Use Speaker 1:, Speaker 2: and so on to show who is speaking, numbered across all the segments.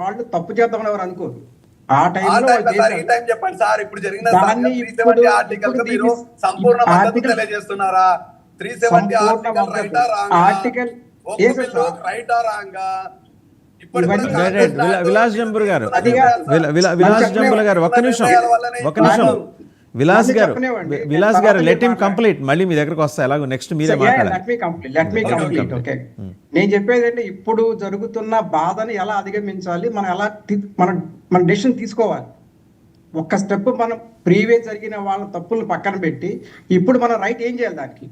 Speaker 1: వాళ్ళు తప్పు చేద్దామని ఎవరు అనుకోరు. ఆ
Speaker 2: ఆ
Speaker 1: టైంలో
Speaker 2: టైంలో
Speaker 1: వాళ్ళు
Speaker 2: సార్ ఈ
Speaker 1: చేశారు.
Speaker 2: టైం చెప్పండి సార్. ఇప్పుడు జరిగిన
Speaker 1: దాన్ని ఇప్పుడు
Speaker 2: 370 ఆర్టికల్ కు మీరు సంపూర్ణ మద్దతు
Speaker 1: ఆర్టికల్
Speaker 2: తెలియజేస్తున్నారా? 370
Speaker 1: సంపూర్ణ
Speaker 2: ఆర్టికల్
Speaker 1: మద్దతు
Speaker 2: రైటా రాంగా?
Speaker 1: ఆర్టికల్
Speaker 2: ఒక్క బిల్లు రైటా రాంగా? ఇప్పుడు కూడా
Speaker 1: ఇవన్నీ
Speaker 2: కాంగ్రెస్ నాయకులు
Speaker 3: విలాస్ జంబుర్ గారు
Speaker 1: అదిగా
Speaker 3: విలాస్ జంబుల గారు ఒక్క నిమిషం విలాస్ గారు లెట్ హిమ్ కంప్లీట్. మళ్ళీ మీ దగ్గరకు వస్తా, ఎలాగో నెక్స్ట్ మీరే మాట్లాడాలి.
Speaker 1: Let me complete. ఓకే, నేను చెప్పేది అంటే ఇప్పుడు జరుగుతున్న బాధని ఎలా అధిగమించాలి, మనం ఎలా మన డెసిషన్ తీసుకోవాలి. ఒక్క స్టెప్ మనం ప్రీవియస్ జరిగిన వాళ్ళ తప్పులను పక్కన పెట్టి ఇప్పుడు మనం రైట్ ఏం చేయాలి దానికి.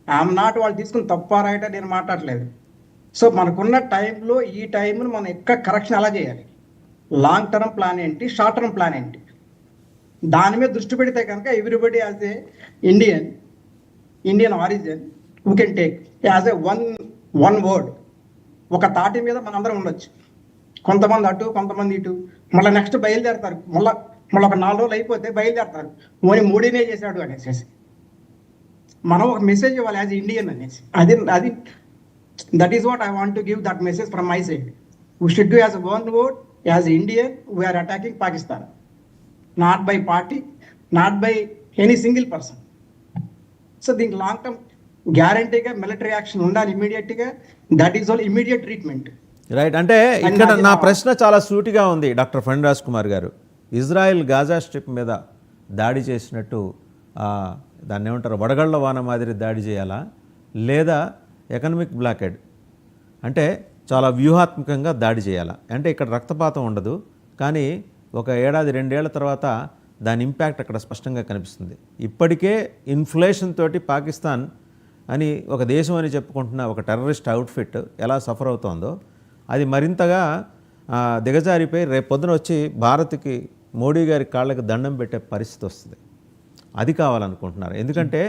Speaker 1: ఐఎమ్ నాట్ వాళ్ళు తీసుకుని తప్ప రైట్ నేను మాట్లాడలేదు. సో మనకున్న టైంలో ఈ టైంను మనం ఎక్కడ కరెక్షన్ ఎలా చేయాలి, లాంగ్ టర్మ్ ప్లాన్ ఏంటి, షార్ట్ టర్మ్ ప్లాన్ ఏంటి, దాని మీద దృష్టి పెడితే కనుక everybody as a Indian origin we can take as a one word, ఒక తాటి మీద మనందరం ఉండొచ్చు. కొంతమంది అటు కొంతమంది ఇటు, మళ్ళీ నెక్స్ట్ బయలుదేరతారు. మళ్ళీ ఒక 4 రోజులు అయిపోతే బయలుదేరతారు, మోడీనే చేశాడు అనేసి. మనం ఒక మెసేజ్ ఇవ్వాలి యాజ్ ఇండియన్ అనేసి. అది that is what I want to give that message from my side. We should do as one word, as Indian we are attacking Pakistan, not by party, not by any single person. So దీనికి long term గ్యారంటీగా military action ఉండాలి ఇమీడియట్గా. That is all immediate treatment.
Speaker 3: Right. అంటే ఇక్కడ నా ప్రశ్న చాలా సూటిగా ఉంది డాక్టర్ ఫణి రాజ్ కుమార్ గారు. ఇజ్రాయెల్ గాజా స్ట్రిప్ మీద దాడి చేసినట్టు దాన్ని ఏమంటారు, వడగళ్ల వాన మాదిరి దాడి చేయాలా, లేదా ఎకనామిక్ బ్లాకెడ్ అంటే చాలా వ్యూహాత్మకంగా దాడి చేయాలా? అంటే ఇక్కడ రక్తపాతం ఉండదు, కానీ ఒక 1-2 ఏళ్ల తర్వాత దాని ఇంపాక్ట్ అక్కడ స్పష్టంగా కనిపిస్తుంది. ఇప్పటికే ఇన్ఫ్లేషన్ తోటి పాకిస్తాన్ అని ఒక దేశం అని చెప్పుకుంటున్న ఒక టెర్రరిస్ట్ అవుట్ఫిట్ ఎలా సఫర్ అవుతోందో అది మరింతగా దిగజారిపోయి రేపు పొద్దున వచ్చి భారత్కి మోడీ గారి కాళ్ళకి దండం పెట్టే పరిస్థితి వస్తుంది. అది కావాలనుకుంటున్నారు. ఎందుకంటే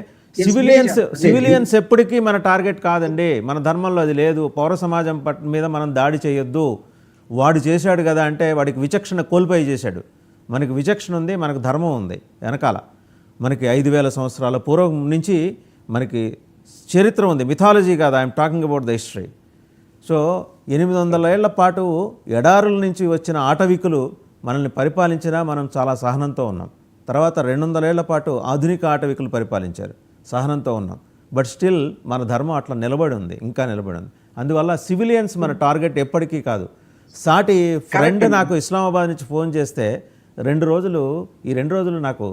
Speaker 3: సివిలియన్స్ ఎప్పటికీ మన టార్గెట్ కాదండి, మన ధర్మంలో అది లేదు. పౌర సమాజం మీద మనం దాడి చేయొద్దు. వాడు చేశాడు కదా అంటే వాడికి విచక్షణ కోల్పోయి చేశాడు. మనకి విచక్షణ ఉంది, మనకు ధర్మం ఉంది వెనకాల. మనకి 5000 సంవత్సరాల పూర్వం నుంచి మనకి చరిత్ర ఉంది, మిథాలజీ కాదు. I'm talking about the history. So 800 ఏళ్ల పాటు ఎడారుల నుంచి వచ్చిన ఆటవికులు మనల్ని పరిపాలించినా మనం చాలా సహనంతో ఉన్నాం. తర్వాత 200 ఏళ్ల పాటు ఆధునిక ఆటవికులు పరిపాలించారు, సహనంతో ఉన్నాం. బట్ స్టిల్ మన ధర్మం అట్లా నిలబడి ఉంది, ఇంకా నిలబడి ఉంది. అందువల్ల సివిలియన్స్ మన టార్గెట్ ఎప్పటికీ కాదు. సాటి ఫ్రెండ్ నాకు ఇస్లామాబాద్ నుంచి ఫోన్ చేస్తే ఈ 2 రోజులు నాకు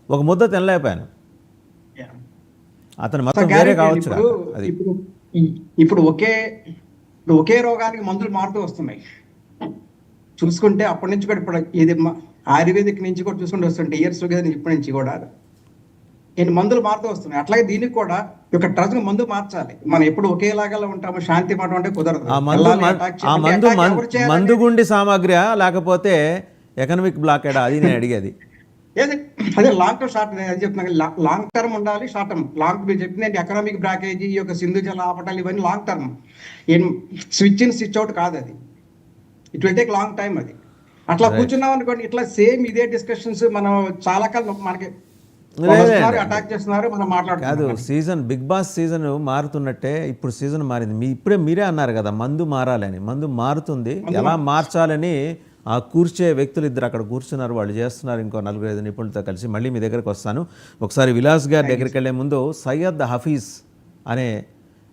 Speaker 3: ఒక ముద్ద తినలేకపోయాను. అతను మొత్తం వేరే కావచ్చు. అది
Speaker 1: ఇప్పుడు ఒకే రోగానికి మందులు మారుతూ వస్తున్నాయి. చూసుకుంటే అప్పటి నుంచి కూడా ఇప్పుడు ఇది ఆయుర్వేదిక్ నుంచి కూడా చూసుకుంటూ వస్తుంటే ఇయర్స్ ఇప్పటి నుంచి కూడా ఎన్ని మందులు మారుతూ వస్తున్నాయి. అట్లాగే దీనికి కూడా ఒక ట్రస్ట్ మందు మార్చాలి. మనం ఎప్పుడు ఒకేలాగా ఉంటాము, శాంతి మాట అంటే కుదరదు.
Speaker 3: మందుగుండి సామాగ్రి లేకపోతే ఎకనామిక్ బ్లాకెడా, అది నేను అడిగేది.
Speaker 1: అదే లాంగ్ టర్మ్ షార్ట్ అని చెప్తున్నాను. లాంగ్ టర్మ్ ఉండాలి, షార్ట్ టర్మ్. మీరు చెప్పింది ఎకనామిక్ బ్లాకేజీ, ఈ యొక్క సింధు జల ఆపటాలు ఇవన్నీ long term. Switch in switch out కాదు అది. It will take long time. అది అట్లా కూర్చున్నాం అనుకోండి, ఇట్లా సేమ్ ఇదే డిస్కషన్స్ మనం చాలా కాలం మనకి అటాక్ చేస్తున్నారు, మనం
Speaker 3: కాదు. సీజన్ బిగ్ బాస్ సీజన్ మారుతున్నట్టే ఇప్పుడు సీజన్ మారింది. ఇప్పుడే మీరే అన్నారు కదా మందు మారాలని. మందు మారుతుంది, ఎలా మార్చాలని ఆ కూర్చే వ్యక్తులు ఇద్దరు అక్కడ కూర్చున్నారు, వాళ్ళు చేస్తున్నారు. ఇంకో 4-5 నిపుణులతో కలిసి. మళ్ళీ మీ దగ్గరకు వస్తాను. ఒకసారి విలాస్ గారి దగ్గరికి వెళ్ళే ముందు సయ్యద్ హఫీజ్ అనే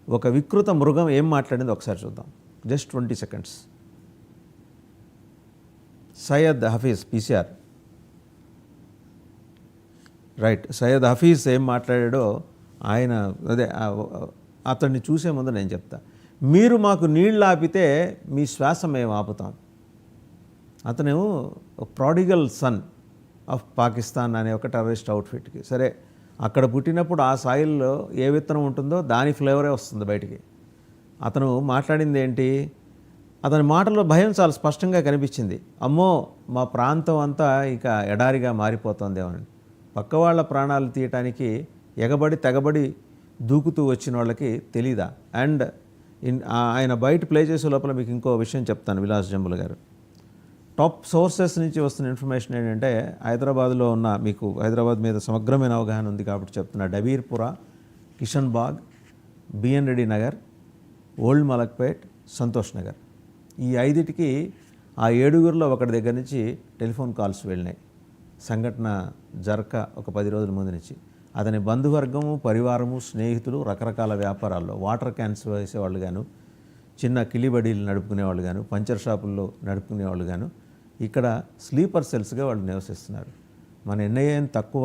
Speaker 3: ఒక వికృత మృగం ఏం మాట్లాడింది ఒకసారి చూద్దాం. Just 20 seconds. Syed Hafiz PCR. Right. Syed Hafiz ఏం మాట్లాడాడో ఆయన అతన్ని చూసే ముందు నేను చెప్తా. మీరు మాకు నీళ్ళు ఆపితే మీ శ్వాస మేము ఆపుతాం. అతను ప్రాడిగల్ సన్ ఆఫ్ పాకిస్తాన్ అనే ఒక టెర్రరిస్ట్ అవుట్ఫిట్కి. సరే, అక్కడ పుట్టినప్పుడు ఆ సాయిల్లో ఏ విత్తనం ఉంటుందో దాని ఫ్లేవరే వస్తుంది బయటికి. అతను మాట్లాడింది ఏంటి? అతని మాటల్లో భయం చాలా స్పష్టంగా కనిపించింది. అమ్మో, మా ప్రాంతం అంతా ఇక ఎడారిగా మారిపోతుందేమని. పక్క వాళ్ళ ప్రాణాలు తీయటానికి ఎగబడి తెగబడి దూకుతూ వచ్చిన వాళ్ళకి తెలీదా? అండ్ ఆయన బయట ప్లే చేసే లోపల మీకు ఇంకో విషయం చెప్తాను విలాస్ జంబుల గారు. టాప్ సోర్సెస్ నుంచి వస్తున్న ఇన్ఫర్మేషన్ ఏంటంటే హైదరాబాద్లో ఉన్న, మీకు హైదరాబాద్ మీద సమగ్రమైన అవగాహన ఉంది కాబట్టి చెప్తున్నా, డబీర్పుర, కిషన్ బాగ్, బిఎన్ రెడ్డి నగర్, ఓల్డ్ మలక్పేట్, సంతోష్ నగర్, ఈ 5టికి ఆ 7గురిలో ఒకటి దగ్గర నుంచి టెలిఫోన్ కాల్స్ వెళ్ళినాయి. సంఘటన జరక ఒక 10 రోజుల ముందు నుంచి అతని బంధువర్గము, పరివారము, స్నేహితులు రకరకాల వ్యాపారాల్లో వాటర్ క్యాన్స్ వేసేవాళ్ళు గాను, చిన్న కిలిబడీలు నడుపుకునేవాళ్ళు గాను, పంచర్ షాపుల్లో నడుపుకునేవాళ్ళు గాను ఇక్కడ స్లీపర్ సెల్స్గా వాళ్ళు నివసిస్తున్నారు. మన ఎన్ఐఏ తక్కువ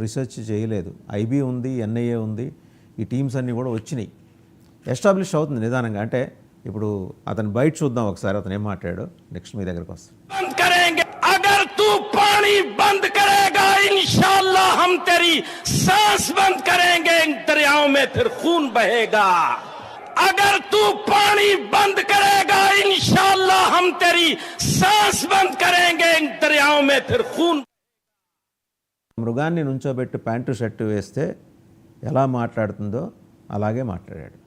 Speaker 3: రీసెర్చ్ చేయలేదు. ఐబీ ఉంది, ఎన్ఐఏ ఉంది, ఈ టీమ్స్ అన్నీ కూడా వచ్చినాయి. ఎస్టాబ్లిష్ అవుతుంది నిదానంగా. అంటే ఇప్పుడు అతను బయట చూద్దాం ఒకసారి, అతను ఏం మాట్లాడాడో. నెక్స్ట్ మీ దగ్గరకు వస్తాం.
Speaker 4: बंद करेंगे अगर तू पानी बंद करेगा इंशाअल्लाह हम तेरी सांस बंद करेंगे इन दरियाओं में फिर खून बहेगा अगर तू पानी बंद करेगा इंशाअल्लाह हम तेरी सांस बंद करेंगे इन दरियाओं में फिर खून
Speaker 3: మృగాన్ని నుంచోబెట్టి ప్యాంటు షర్టు వేస్తే ఎలా మాట్లాడుతుందో అలాగే మాట్లాడాడు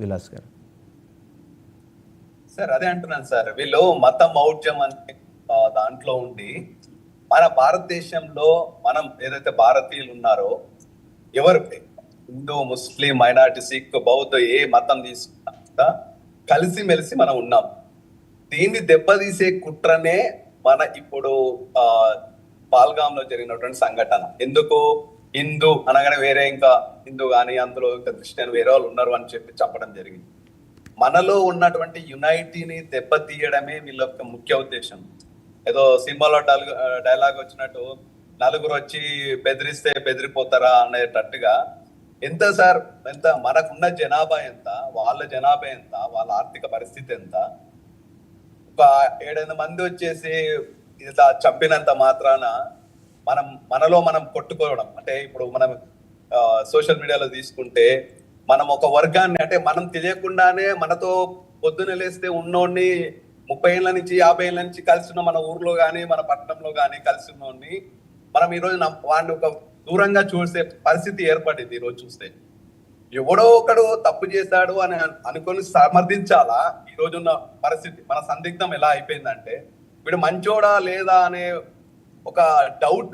Speaker 3: విలాస్ గారు.
Speaker 2: సార్ అదే అంటున్నాను సార్, వీళ్ళు మత మౌఢ్యం అనే దాంట్లో ఉండి మన భారతదేశంలో మనం ఏదైతే భారతీయులు ఉన్నారో ఎవరు హిందూ, ముస్లిం, మైనారిటీ, సిక్, బౌద్ధ ఏ మతం తీసుకున్నా కలిసిమెలిసి మనం ఉన్నాం. దీన్ని దెబ్బతీసే కుట్రనే మన ఇప్పుడు పాల్గాంలో జరిగినటువంటి సంఘటన. ఎందుకు హిందూ అనగానే వేరే ఇంకా హిందూ కానీ అందులో ఇంకా క్రిస్టియన్ వేరే వాళ్ళు ఉన్నారు అని చెప్పి చెప్పడం జరిగింది. మనలో ఉన్నటువంటి యునైటీని దెబ్బతీయడమే వీళ్ళ యొక్క ముఖ్య ఉద్దేశం. ఏదో సినిమాలో డైలాగ్ వచ్చినట్టు నలుగురు వచ్చి బెదిరిస్తే బెదిరిపోతారా అనేటట్టుగా ఎంత సార్, ఎంత మనకున్న జనాభా ఎంత, వాళ్ళ జనాభా ఎంత, వాళ్ళ ఆర్థిక పరిస్థితి ఎంత, ఒక 7-8 మంది వచ్చేసి ఇట్లా చంపినంత మాత్రాన మనలో మనం కొట్టుకోవడం. అంటే ఇప్పుడు మనం సోషల్ మీడియాలో తీసుకుంటే మనం ఒక వర్గాన్ని, అంటే మనం తెలియకుండానే మనతో పొద్దున లేస్తే ఉన్నోడిని 30 ఏళ్ళ నుంచి 50 ఏళ్ళ నుంచి కలిసి ఉన్న మన ఊర్లో కానీ మన పట్టణంలో కానీ కలిసి ఉన్నోడిని మనం ఈరోజు వాడిని ఒక దూరంగా చూసే పరిస్థితి ఏర్పడింది. ఈరోజు చూస్తే ఎవడో ఒకడు తప్పు చేశాడు అని అనుకొని సమర్థించాలా ఈ రోజున్న పరిస్థితి. మన సందిగ్ధం ఎలా అయిపోయిందంటే వీడు మంచోడా లేదా అనే ఒక డౌట్